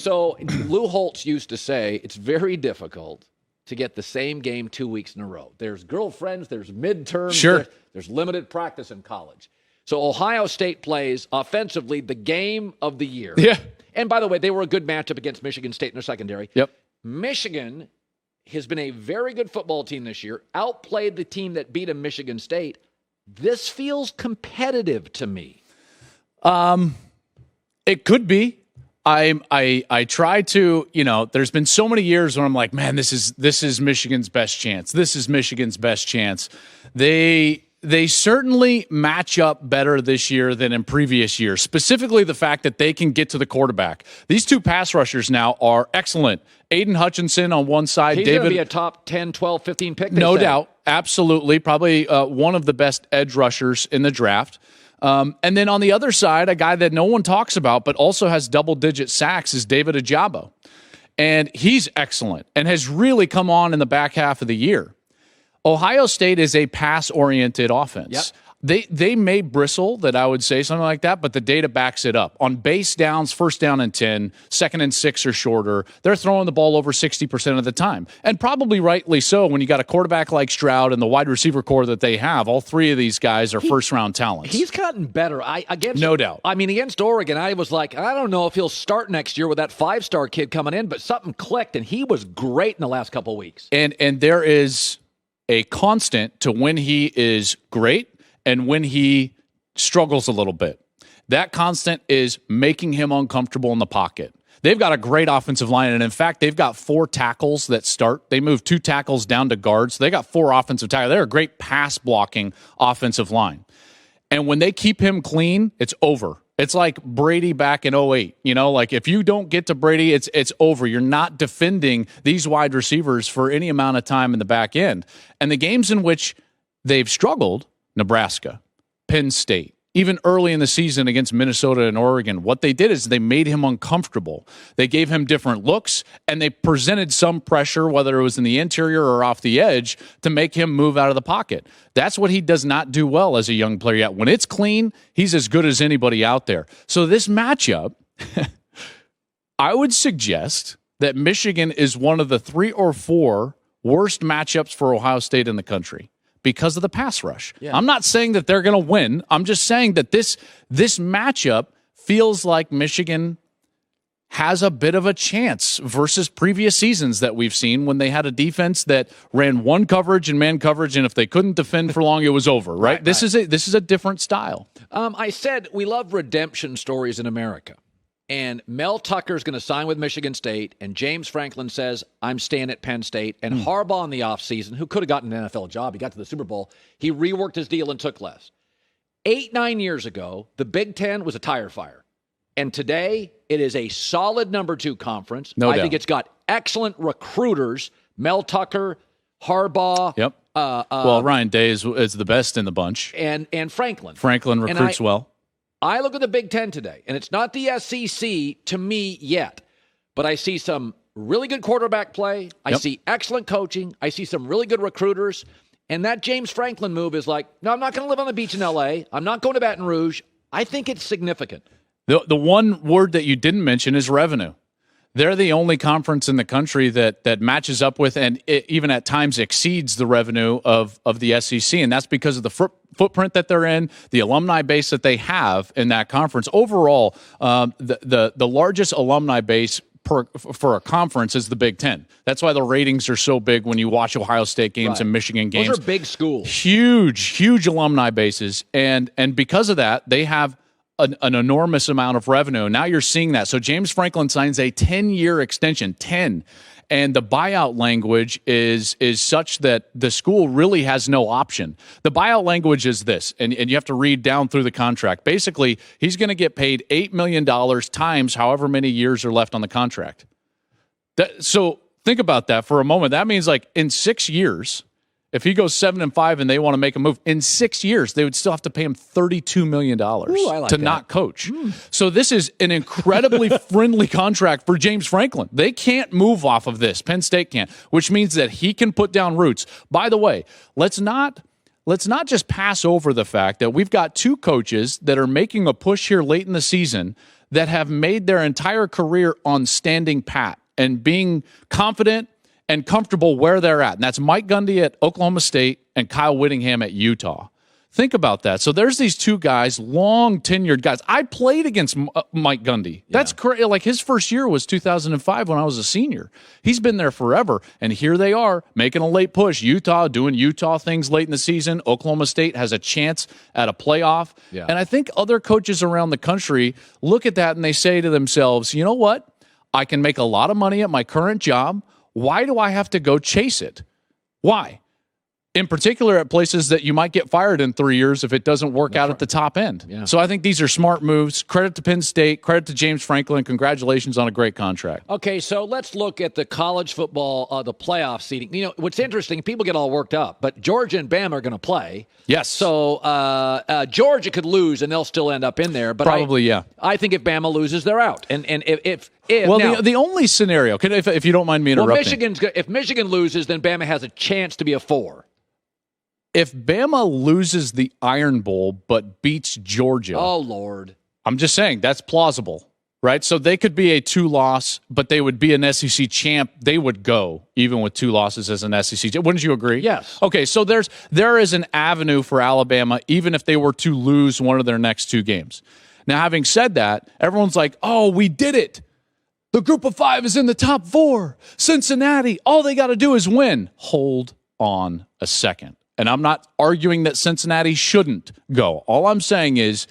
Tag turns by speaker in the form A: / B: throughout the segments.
A: So Lou Holtz used to say it's very difficult to get the same game 2 weeks in a row. There's girlfriends, there's midterms,
B: sure.
A: There's limited practice in college. So Ohio State plays offensively the game of the year.
B: Yeah.
A: And by the way, they were a good matchup against Michigan State in their secondary.
B: Yep.
A: Michigan has been a very good football team this year, outplayed the team that beat them, Michigan State. This feels competitive to me.
B: It could be. I try to, there's been so many years when I'm like, man, this is Michigan's best chance. This is Michigan's best chance. They certainly match up better this year than in previous years, specifically the fact that they can get to the quarterback. These two pass rushers now are excellent. Aiden Hutchinson on one side.
A: He's going to be a top 10, 12, 15 pick.
B: No doubt. Absolutely. Probably one of the best edge rushers in the draft. And then on the other side, a guy that no one talks about but also has double-digit sacks is David Ojabo. And he's excellent and has really come on in the back half of the year. Ohio State is a pass-oriented offense.
A: Yep.
B: They may bristle, that I would say something like that, but the data backs it up. On base downs, 1st down and 10, 2nd and 6 or shorter, they're throwing the ball over 60% of the time. And probably rightly so when you got a quarterback like Stroud and the wide receiver core that they have. All three of these guys are first-round talents.
A: He's gotten better.
B: No doubt.
A: I mean, against Oregon, I was like, I don't know if he'll start next year with that 5-star kid coming in, but something clicked, and he was great in the last couple of weeks.
B: And there is a constant to when he is great and when he struggles a little bit. That constant is making him uncomfortable in the pocket. They've got a great offensive line, and in fact, they've got 4 tackles that start. They move 2 tackles down to guards. So they got 4 offensive tackles. They're a great pass-blocking offensive line. And when they keep him clean, it's over. It's like Brady back in 2008. Like if you don't get to Brady, it's over. You're not defending these wide receivers for any amount of time in the back end. And the games in which they've struggled, Nebraska, Penn State, even early in the season against Minnesota and Oregon, what they did is they made him uncomfortable. They gave him different looks, and they presented some pressure, whether it was in the interior or off the edge, to make him move out of the pocket. That's what he does not do well as a young player yet. When it's clean, he's as good as anybody out there. So this matchup, I would suggest that Michigan is one of the 3 or 4 worst matchups for Ohio State in the country, because of the pass rush. Yeah. I'm not saying that they're going to win. I'm just saying that this matchup feels like Michigan has a bit of a chance versus previous seasons that we've seen when they had a defense that ran one coverage and man coverage, and if they couldn't defend for long, it was over, right? This is a different style.
A: I said we love redemption stories in America. And Mel Tucker's going to sign with Michigan State, and James Franklin says, I'm staying at Penn State. And Harbaugh in the offseason, who could have gotten an NFL job, he got to the Super Bowl, he reworked his deal and took less. 8-9 years ago, the Big Ten was a tire fire. And today, it is a solid number 2 conference.
B: No doubt.
A: I think it's got excellent recruiters, Mel Tucker, Harbaugh.
B: Yep. Well, Ryan Day is the best in the bunch.
A: And Franklin.
B: Franklin recruits well.
A: I look at the Big Ten today, and it's not the SEC to me yet, but I see some really good quarterback play. I see excellent coaching. I see some really good recruiters. And that James Franklin move is like, no, I'm not going to live on the beach in L.A. I'm not going to Baton Rouge. I think it's significant.
B: The one word that you didn't mention is revenue. They're the only conference in the country that matches up with and even at times exceeds the revenue of the SEC, and that's because of the footprint that they're in, the alumni base that they have in that conference. Overall, the largest alumni base for a conference is the Big Ten. That's why the ratings are so big when you watch Ohio State games and Michigan games.
A: Those are big schools.
B: Huge alumni bases, and because of that, they have an enormous amount of revenue. Now you're seeing that. So James Franklin signs a 10-year extension, 10. And the buyout language is such that the school really has no option. The buyout language is this, and you have to read down through the contract. Basically, he's going to get paid $8 million times however many years are left on the contract. So think about that for a moment. That means like in 6 years, if he goes 7-5 and they want to make a move, in 6 years, they would still have to pay him $32 million not coach. So this is an incredibly friendly contract for James Franklin. They can't move off of this. Penn State can't, which means that he can put down roots. By the way, let's not just pass over the fact that we've got 2 coaches that are making a push here late in the season that have made their entire career on standing pat and being confident and comfortable where they're at. And that's Mike Gundy at Oklahoma State and Kyle Whittingham at Utah. Think about that. So there's these two guys, long tenured guys. I played against Mike Gundy. That's crazy. Like his first year was 2005 when I was a senior. He's been there forever. And here they are making a late push. Utah doing Utah things late in the season. Oklahoma State has a chance at a playoff. Yeah. And I think other coaches around the country look at that and they say to themselves, you know what? I can make a lot of money at my current job. Why do I have to go chase it? Why? In particular, at places that you might get fired in 3 years if it doesn't work out at the top end. Yeah. So I think these are smart moves. Credit to Penn State. Credit to James Franklin. Congratulations on a great contract.
A: Okay, so let's look at the college football, the playoff seeding. You know, what's interesting, people get all worked up, but Georgia and Bama are going to play.
B: Yes.
A: So Georgia could lose, and they'll still end up in there. But
B: probably, yeah.
A: I think if Bama loses, they're out. And if
B: well,
A: now,
B: the only scenario, if you don't mind me interrupting.
A: Well, if Michigan loses, then Bama has a chance to be a 4.
B: If Bama loses the Iron Bowl but beats Georgia.
A: Oh, Lord.
B: I'm just saying, that's plausible, right? So they could be a 2-loss, but they would be an SEC champ. They would go, even with 2 losses as an SEC champ. Wouldn't you agree?
A: Yes.
B: Okay, so there is an avenue for Alabama, even if they were to lose one of their next 2 games. Now, having said that, everyone's like, oh, we did it. The group of 5 is in the top 4. Cincinnati, all they got to do is win. Hold on a second. And I'm not arguing that Cincinnati shouldn't go. All I'm saying is,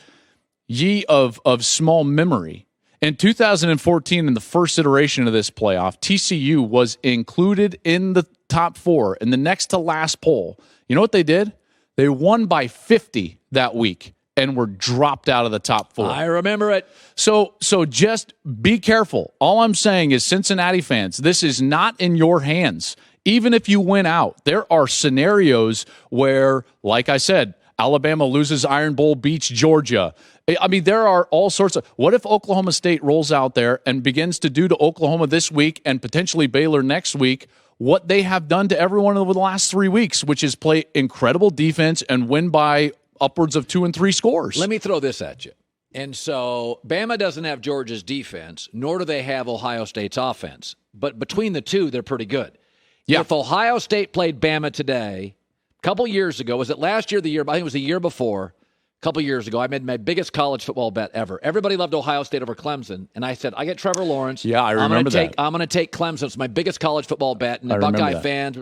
B: ye of small memory, in 2014, in the first iteration of this playoff, TCU was included in the top 4 in the next to last poll. You know what they did? They won by 50 that week and were dropped out of the top 4.
A: I remember it.
B: So just be careful. All I'm saying is, Cincinnati fans, this is not in your hands. Even if you win out, there are scenarios where, like I said, Alabama loses Iron Bowl, beats Georgia. I mean, there are all sorts of... What if Oklahoma State rolls out there and begins to do to Oklahoma this week and potentially Baylor next week what they have done to everyone over the last 3 weeks, which is play incredible defense and win by upwards of 2 and 3 scores?
A: Let me throw this at you. And so Bama doesn't have Georgia's defense, nor do they have Ohio State's offense. But between the two, they're pretty good. Yeah. If Ohio State played Bama today, a couple years ago, was it last year, the year? I think it was the year before, a couple years ago, I made my biggest college football bet ever. Everybody loved Ohio State over Clemson, and I said, I get Trevor Lawrence.
B: Yeah, I remember that.
A: I'm going to take Clemson. It's my biggest college football bet, and the Buckeye fans,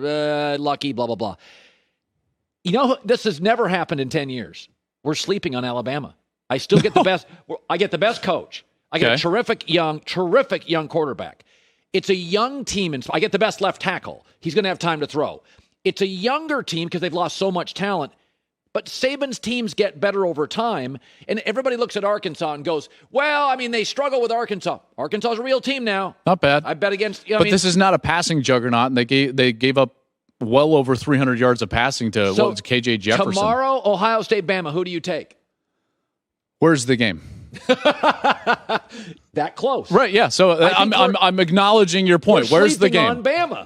A: lucky, blah, blah, blah. You know, this has never happened in 10 years. We're sleeping on Alabama. I still get the best. I get the best coach. I get a terrific young quarterback. It's a young team, and I get the best left tackle. He's going to have time to throw. It's a younger team because they've lost so much talent. But Saban's teams get better over time, and everybody looks at Arkansas and goes, well, I mean, they struggle with Arkansas. Arkansas is a real team now.
B: Not bad.
A: I bet against...
B: this is not a passing juggernaut, and they gave up well over 300 yards of passing to KJ Jefferson.
A: Tomorrow, Ohio State, Bama, who do you take?
B: Where's the game?
A: That close,
B: right? Yeah. So I'm acknowledging your point. Where's the game?
A: On Bama.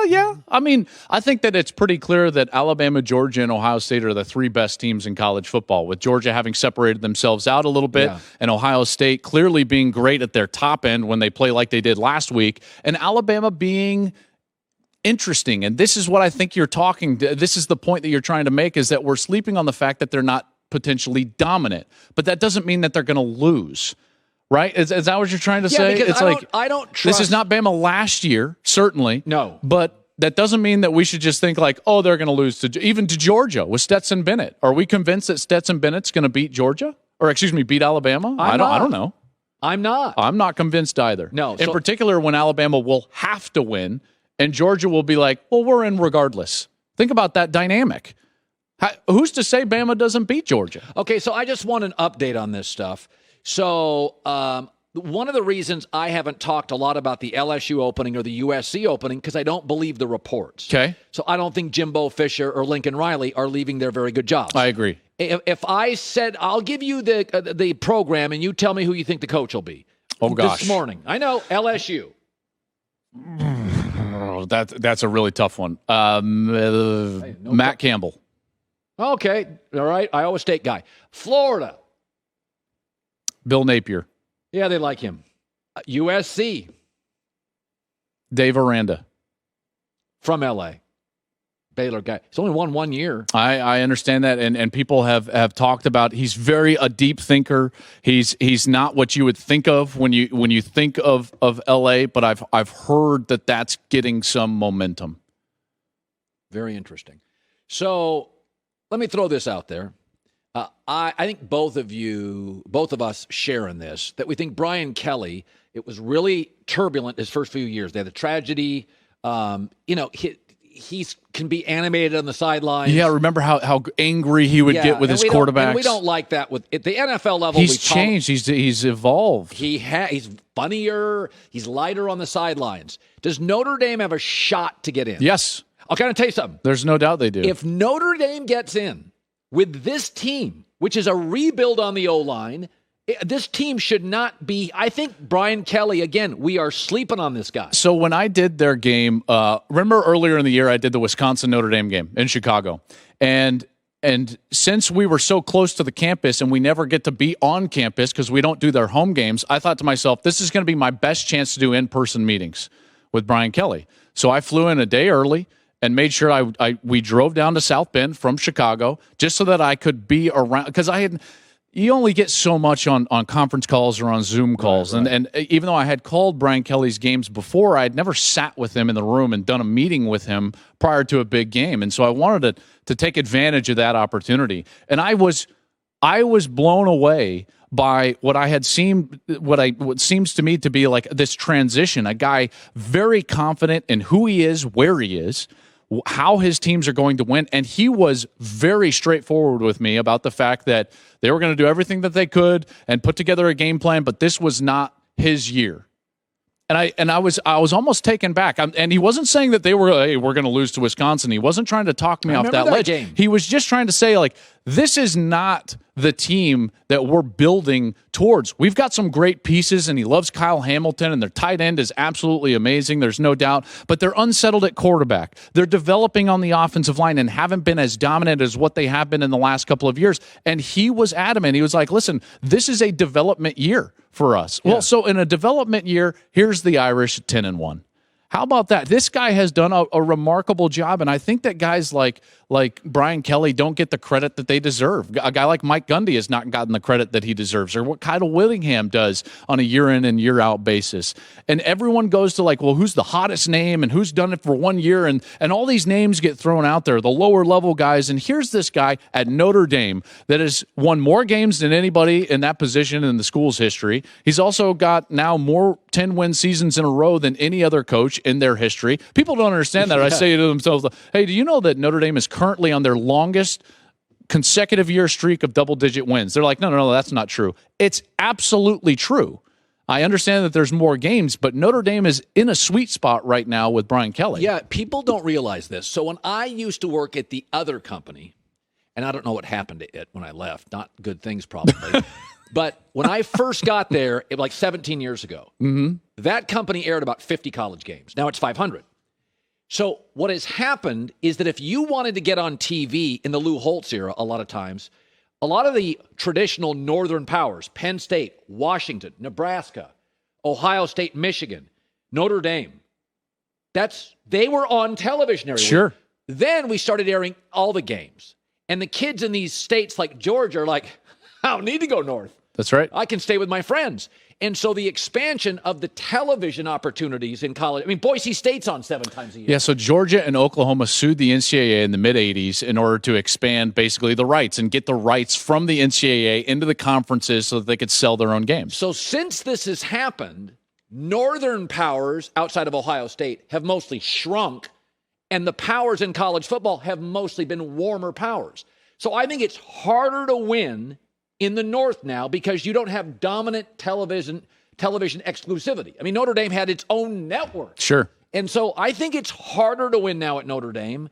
B: Yeah. I mean, I think that it's pretty clear that Alabama, Georgia, and Ohio State are the 3 best teams in college football. With Georgia having separated themselves out a little bit, and Ohio State clearly being great at their top end when they play like they did last week, and Alabama being interesting. And this is what I think you're talking. This is the point that you're trying to make: is that we're sleeping on the fact that they're not potentially dominant, but that doesn't mean that they're going to lose, right? Is that what you're trying to say?
A: It's I don't trust.
B: This is not Bama last year, certainly.
A: No.
B: But that doesn't mean that we should just think like, oh, they're going to lose even to Georgia with Stetson Bennett. Are we convinced that Stetson Bennett's going to beat Georgia? Or beat Alabama? I don't know.
A: I'm not.
B: I'm not convinced either.
A: No.
B: In particular, when Alabama will have to win and Georgia will be like, well, we're in regardless. Think about that dynamic. Who's to say Bama doesn't beat Georgia?
A: Okay, so I just want an update on this stuff. So one of the reasons I haven't talked a lot about the LSU opening or the USC opening, because I don't believe the reports.
B: Okay.
A: So I don't think Jimbo Fisher or Lincoln Riley are leaving their very good jobs.
B: I agree.
A: If I said, I'll give you the program and you tell me who you think the coach will be.
B: Oh, gosh.
A: This morning. I know, LSU.
B: That's a really tough one. Matt Campbell.
A: Okay, all right. Iowa State guy. Florida.
B: Bill Napier.
A: Yeah, they like him. USC.
B: Dave Aranda.
A: From L.A. Baylor guy. He's only won 1 year.
B: I understand that, and people have talked about he's very a deep thinker. He's not what you would think of when you think of LA, but I've heard that that's getting some momentum.
A: Very interesting. So let me throw this out there. I think both of us share in this, that we think Brian Kelly, it was really turbulent his first few years. They had the tragedy. He can be animated on the sidelines.
B: Yeah, remember how angry he would get with his quarterbacks.
A: And we don't like that at the NFL level.
B: He's changed. He's evolved.
A: He's funnier. He's lighter on the sidelines. Does Notre Dame have a shot to get in?
B: Yes.
A: I'll kind of tell you something.
B: There's no doubt they do.
A: If Notre Dame gets in with this team, which is a rebuild on the O-line, this team should not be. I think Brian Kelly, again, we are sleeping on this guy.
B: So when I did their game, remember earlier in the year I did the Wisconsin Notre Dame game in Chicago, and since we were so close to the campus and we never get to be on campus because we don't do their home games, I thought to myself, this is going to be my best chance to do in-person meetings with Brian Kelly. So I flew in a day early and made sure we drove down to South Bend from Chicago just so that I could be around, because you only get so much on conference calls or on Zoom calls. Right. And even though I had called Brian Kelly's games before, I had never sat with him in the room and done a meeting with him prior to a big game. And so I wanted to take advantage of that opportunity. And I was blown away by what seems to me to be like this transition, a guy very confident in who he is, where he is, how his teams are going to win. And he was very straightforward with me about the fact that they were going to do everything that they could and put together a game plan, but this was not his year. And I was almost taken back. And he wasn't saying that we're going to lose to Wisconsin. He wasn't trying to talk me off that ledge.
A: Game.
B: He was just trying to say, like, this is not the team that we're building towards. We've got some great pieces, and he loves Kyle Hamilton, and their tight end is absolutely amazing. There's no doubt. But they're unsettled at quarterback. They're developing on the offensive line and haven't been as dominant as what they have been in the last couple of years. And he was adamant. He was like, listen, this is a development year for us. Yeah. Well, so in a development year, here's the Irish 10-1. How about that? This guy has done a remarkable job, and I think that guys like Brian Kelly don't get the credit that they deserve. A guy like Mike Gundy has not gotten the credit that he deserves, or what Kyle Whittingham does on a year-in and year-out basis. And everyone goes to like, well, who's the hottest name and who's done it for 1 year? And all these names get thrown out there, the lower-level guys. And here's this guy at Notre Dame that has won more games than anybody in that position in the school's history. He's also got now more 10-win seasons in a row than any other coach in their history. People don't understand that. Yeah. I say to themselves, hey, do you know that Notre Dame is currently on their longest consecutive year streak of double-digit wins? They're like, no, that's not true. It's absolutely true. I understand that there's more games, but Notre Dame is in a sweet spot right now with Brian Kelly.
A: Yeah, people don't realize this. So when I used to work at the other company, and I don't know what happened to it when I left, not good things probably, but when I first got there, like 17 years ago, that company aired about 50 college games. Now it's 500. So what has happened is that if you wanted to get on TV in the Lou Holtz era, a lot of times, a lot of the traditional northern powers, Penn State, Washington, Nebraska, Ohio State, Michigan, Notre Dame, they were on television every
B: Sure.
A: week. Then we started airing all the games. And the kids in these states like Georgia are like, I don't need to go north.
B: That's right.
A: I can stay with my friends. And so the expansion of the television opportunities in college, I mean, Boise State's on 7 times a year.
B: Yeah, so Georgia and Oklahoma sued the NCAA in the mid-'80s in order to expand basically the rights and get the rights from the NCAA into the conferences so that they could sell their own games.
A: So since this has happened, northern powers outside of Ohio State have mostly shrunk, and the powers in college football have mostly been warmer powers. So I think it's harder to win in the North now because you don't have dominant television exclusivity. I mean, Notre Dame had its own network.
B: Sure.
A: And so I think it's harder to win now at Notre Dame.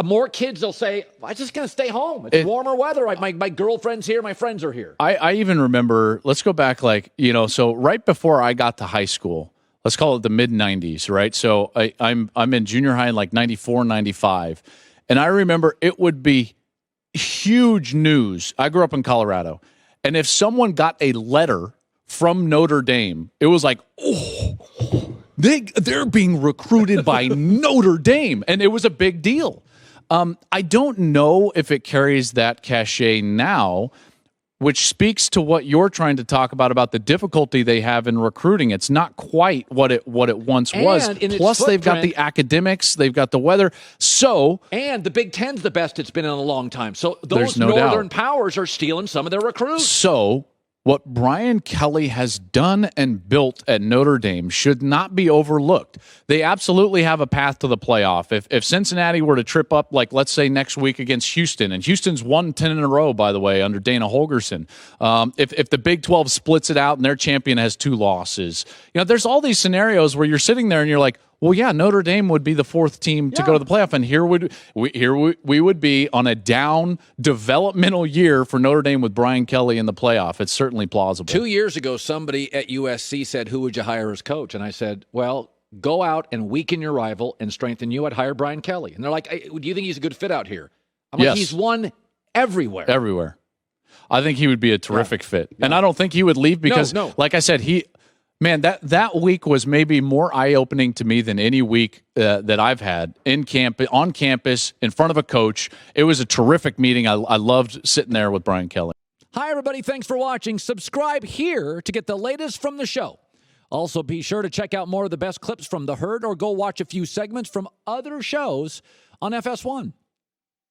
A: More kids will say, I'm just going to stay home. It's warmer weather. My girlfriend's here. My friends are here.
B: I even remember, let's go back so right before I got to high school, let's call it the mid-'90s, right? So I'm in junior high in like 94, 95. And I remember it would be huge news. I grew up in Colorado. And if someone got a letter from Notre Dame, it was like, oh, they're being recruited by Notre Dame. And it was a big deal. I don't know if it carries that cachet now, which speaks to what you're trying to talk about the difficulty they have in recruiting. It's not quite what it once was. Plus, they've got the academics, they've got the weather.
A: And the Big Ten's the best it's been in a long time. So
B: there's
A: those
B: no
A: Northern
B: doubt.
A: powers are stealing some of their recruits.
B: So what Brian Kelly has done and built at Notre Dame should not be overlooked. They absolutely have a path to the playoff. If Cincinnati were to trip up, like let's say next week against Houston, and Houston's won 10 in a row, by the way, under Dana Holgorsen. If the Big 12 splits it out and their champion has 2 losses, there's all these scenarios where you're sitting there and you're like, well, yeah, Notre Dame would be the 4th team to go to the playoff, and here we would be on a down developmental year for Notre Dame with Brian Kelly in the playoff. It's certainly plausible.
A: 2 years ago, somebody at USC said, "Who would you hire as coach?" And I said, "Well, go out and weaken your rival and strengthen you. I'd hire Brian Kelly." And they're like, "Do you think he's a good fit out here?" I'm like, "He's won everywhere."
B: Everywhere. I think he would be a terrific fit, and I don't think he would leave because, like I said, Man, that week was maybe more eye-opening to me than any week that I've had on campus, in front of a coach. It was a terrific meeting. I loved sitting there with Brian Kelly.
A: Hi, everybody. Thanks for watching. Subscribe here to get the latest from the show. Also, be sure to check out more of the best clips from The Herd or go watch a few segments from other shows on FS1.